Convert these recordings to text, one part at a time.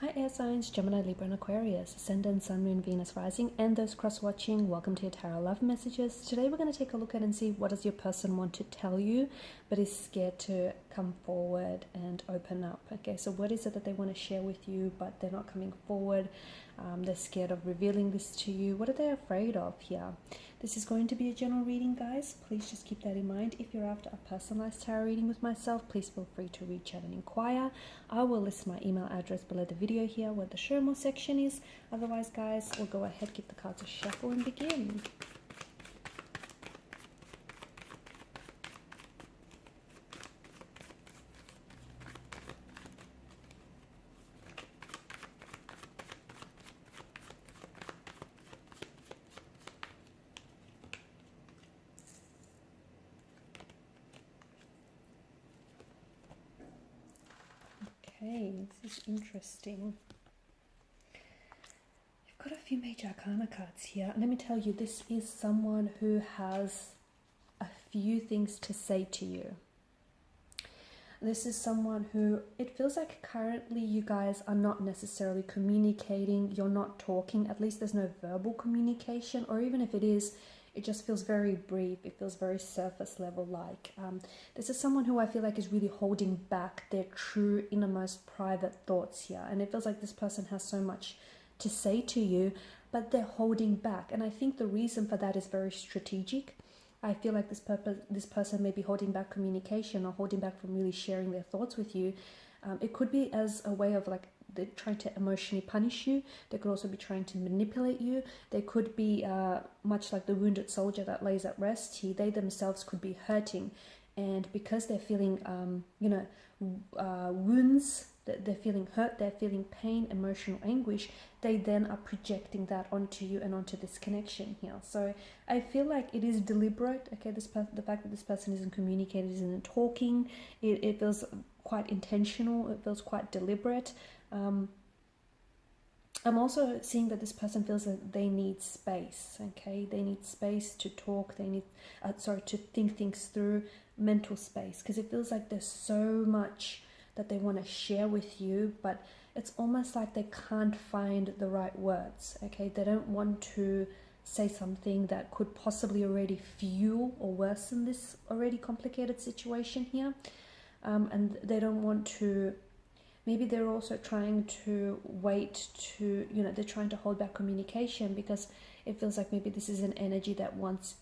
Hi air signs, Gemini, Libra and Aquarius, Ascendant, Sun, Moon, Venus, Rising, and those cross-watching, welcome to your Tarot Love Messages. Today we're going to take a look at and see what does your person want to tell you, but is scared to come forward and open up. Okay, so what is it that they want to share with you, but they're not coming forward? They're scared of revealing this to you. What are they afraid of here? This is going to be a general reading, guys. Please just keep that in mind. If you're after a personalized tarot reading with myself, please feel free to reach out and inquire. I will list my email address below the video here where the show more section is. Otherwise, guys, we'll go ahead, give the cards a shuffle and begin. Okay, this is interesting. You've got a few major arcana cards here. And let me tell you, this is someone who has a few things to say to you. This is someone who, it feels like currently you guys are not necessarily communicating. You're not talking. At least there's no verbal communication. Or even if it is, it just feels very brief. It feels very surface level like. This is someone who I feel like is really holding back their true innermost private thoughts here. And it feels like this person has so much to say to you, but they're holding back. And I think the reason for that is very strategic. I feel like this person may be holding back communication or holding back from really sharing their thoughts with you. It could be as a way of like they're trying to emotionally punish you. They could also be trying to manipulate you. They could be much like the wounded soldier that lays at rest here. They themselves could be hurting. And because they're feeling, wounds, they're feeling hurt, they're feeling pain, emotional anguish, they then are projecting that onto you and onto this connection here. So I feel like it is deliberate. Okay, the fact that this person isn't communicating, isn't talking, it feels quite intentional. It feels quite deliberate. I'm also seeing that this person feels that they need space. Okay, they need space to talk. They need, to think things through, mental space, because it feels like there's so much that they want to share with you, but it's almost like they can't find the right words. Okay, they don't want to say something that could possibly already fuel or worsen this already complicated situation here, and they don't want to. Maybe they're also trying to wait to, they're trying to hold back communication because it feels like maybe this is an energy that wants.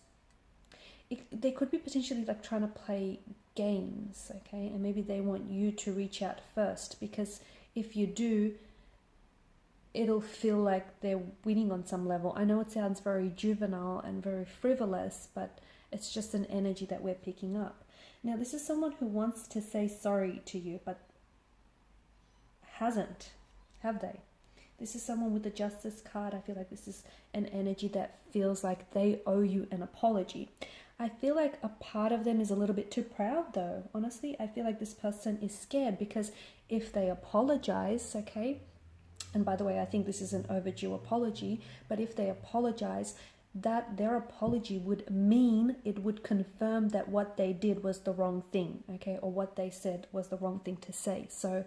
They could be potentially like trying to play games, okay? And maybe they want you to reach out first, because if you do, it'll feel like they're winning on some level. I know it sounds very juvenile and very frivolous, but it's just an energy that we're picking up. Now, this is someone who wants to say sorry to you, but hasn't, have they? This is someone with the Justice card. I feel like this is an energy that feels like they owe you an apology. I feel like a part of them is a little bit too proud though. Honestly, I feel like this person is scared because if they apologize, okay, and by the way, I think this is an overdue apology, but if they apologize, that their apology would mean, it would confirm that what they did was the wrong thing, okay, or what they said was the wrong thing to say. So,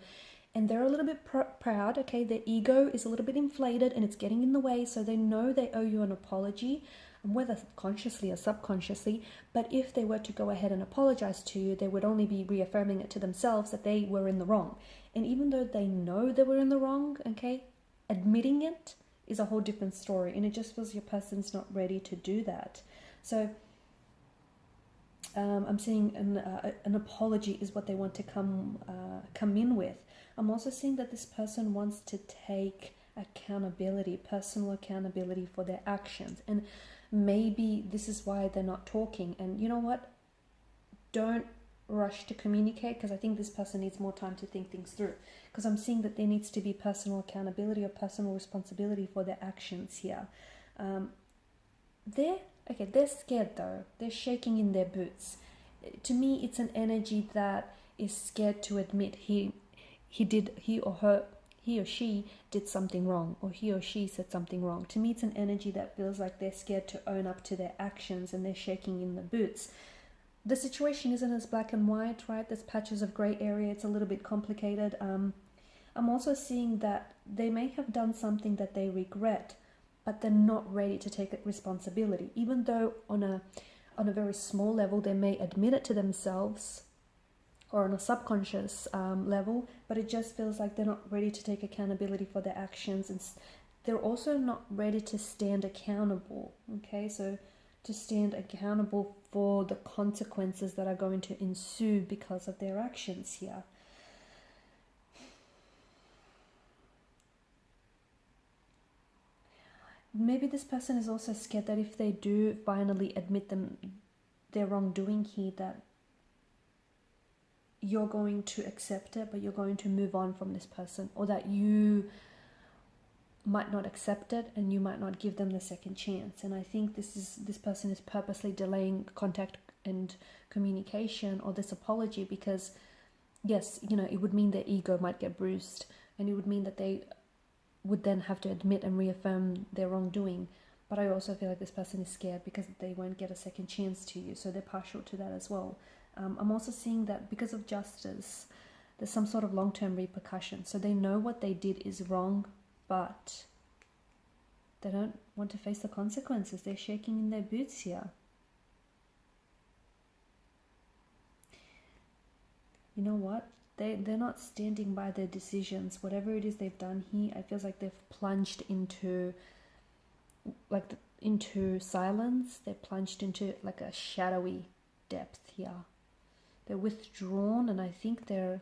and they're a little bit proud, okay, their ego is a little bit inflated and it's getting in the way, so they know they owe you an apology, whether consciously or subconsciously. But if they were to go ahead and apologize to you, they would only be reaffirming it to themselves that they were in the wrong. And even though they know they were in the wrong, okay, admitting it is a whole different story, and it just feels your person's not ready to do that. So I'm seeing an apology is what they want to come in with. I'm also seeing that this person wants to take accountability, personal accountability for their actions. And maybe this is why they're not talking. And you know what? Don't rush to communicate, because I think this person needs more time to think things through. Because I'm seeing that there needs to be personal accountability or personal responsibility for their actions here. They're scared though. They're shaking in their boots. To me, it's an energy that is scared to admit he or she did something wrong, or he or she said something wrong. To me, it's an energy that feels like they're scared to own up to their actions and they're shaking in the boots. The situation isn't as black and white, right? There's patches of gray area. It's a little bit complicated. I'm also seeing that they may have done something that they regret, but they're not ready to take responsibility. Even though on a very small level, they may admit it to themselves or on a subconscious level, but it just feels like they're not ready to take accountability for their actions, and they're also not ready to stand accountable. Okay, so to stand accountable for the consequences that are going to ensue because of their actions here. Maybe this person is also scared that if they do finally admit their wrongdoing here, that you're going to accept it, but you're going to move on from this person, or that you might not accept it and you might not give them the second chance. And I think this person is purposely delaying contact and communication or this apology because, yes, you know, it would mean their ego might get bruised, and it would mean that they would then have to admit and reaffirm their wrongdoing. But I also feel like this person is scared because they won't get a second chance to you, so they're partial to that as well. I'm also seeing that because of justice, there's some sort of long-term repercussion. So they know what they did is wrong, but they don't want to face the consequences. They're shaking in their boots here. You know what? They're not standing by their decisions. Whatever it is they've done here, I feel like they've plunged into into silence. They're plunged into like a shadowy depth here. They're withdrawn, and I think they're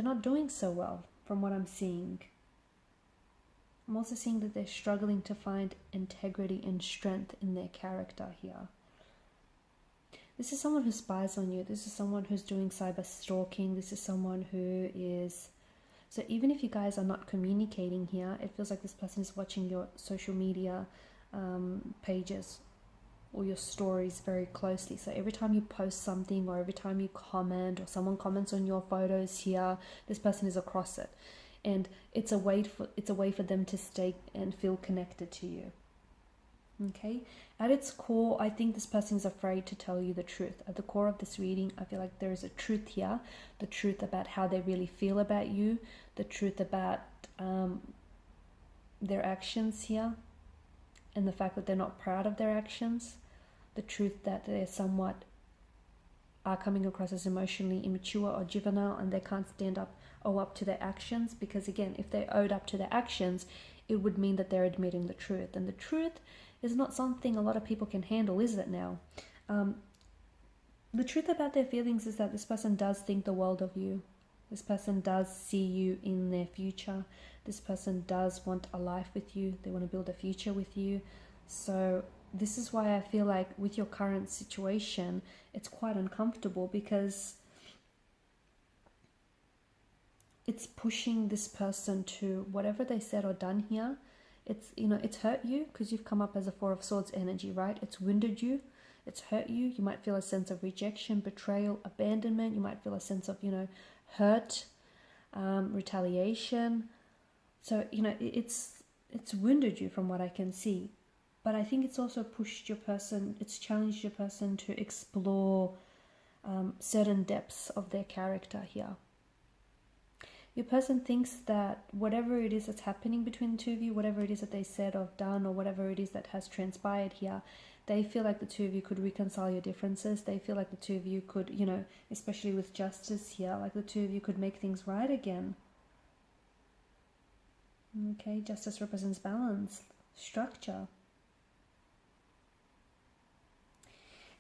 not doing so well from what I'm seeing. I'm also seeing that they're struggling to find integrity and strength in their character here. This is someone who spies on you. This is someone who's doing cyber stalking. This is someone who is... So even if you guys are not communicating here, it feels like this person is watching your social media pages or your stories very closely. So every time you post something, or every time you comment, or someone comments on your photos here, this person is across it. And it's a way for them to stay and feel connected to you. Okay, at its core, I think this person is afraid to tell you the truth. At the core of this reading, I feel like there is a truth here, the truth about how they really feel about you, the truth about their actions here, and the fact that they're not proud of their actions, the truth that they're somewhat are coming across as emotionally immature or juvenile, and they can't owe up to their actions, because again, if they owed up to their actions, it would mean that they're admitting the truth, and the truth is not something a lot of people can handle, is it now? The truth about their feelings is that this person does think the world of you. This person does see you in their future. This person does want a life with you. They want to build a future with you. So this is why I feel like with your current situation, it's quite uncomfortable, because it's pushing this person to whatever they said or done here. It's hurt you because you've come up as a Four of Swords energy, right? It's wounded you. It's hurt you. You might feel a sense of rejection, betrayal, abandonment. You might feel a sense of, hurt, retaliation. So, it's wounded you from what I can see. But I think it's also it's challenged your person to explore certain depths of their character here. Your person thinks that whatever it is that's happening between the two of you, whatever it is that they said or done, or whatever it is that has transpired here, they feel like the two of you could reconcile your differences. They feel like the two of you could, especially with justice here, like the two of you could make things right again. Okay, justice represents balance, structure.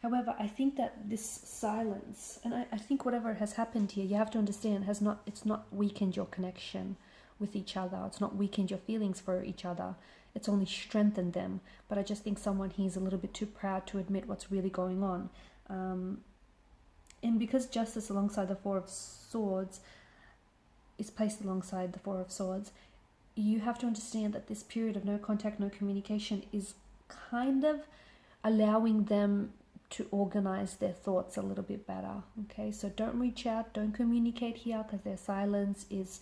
However, I think that this silence, and I think whatever has happened here, you have to understand, it's not weakened your connection with each other. It's not weakened your feelings for each other. It's only strengthened them. But I just think someone here is a little bit too proud to admit what's really going on. And because justice alongside the Four of Swords is placed alongside the Four of Swords, you have to understand that this period of no contact, no communication is kind of allowing them to organize their thoughts a little bit better. Okay, so don't reach out, don't communicate here, because their silence is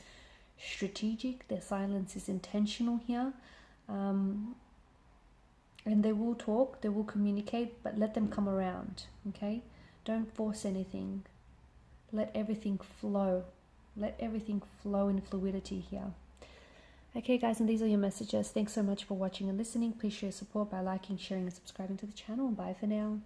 strategic, their silence is intentional here. And they will talk, they will communicate, but let them come around. Okay, don't force anything. Let everything flow. Let everything flow in fluidity here. Okay guys, and these are your messages. Thanks so much for watching and listening. Please show your support by liking, sharing and subscribing to the channel. Bye for now.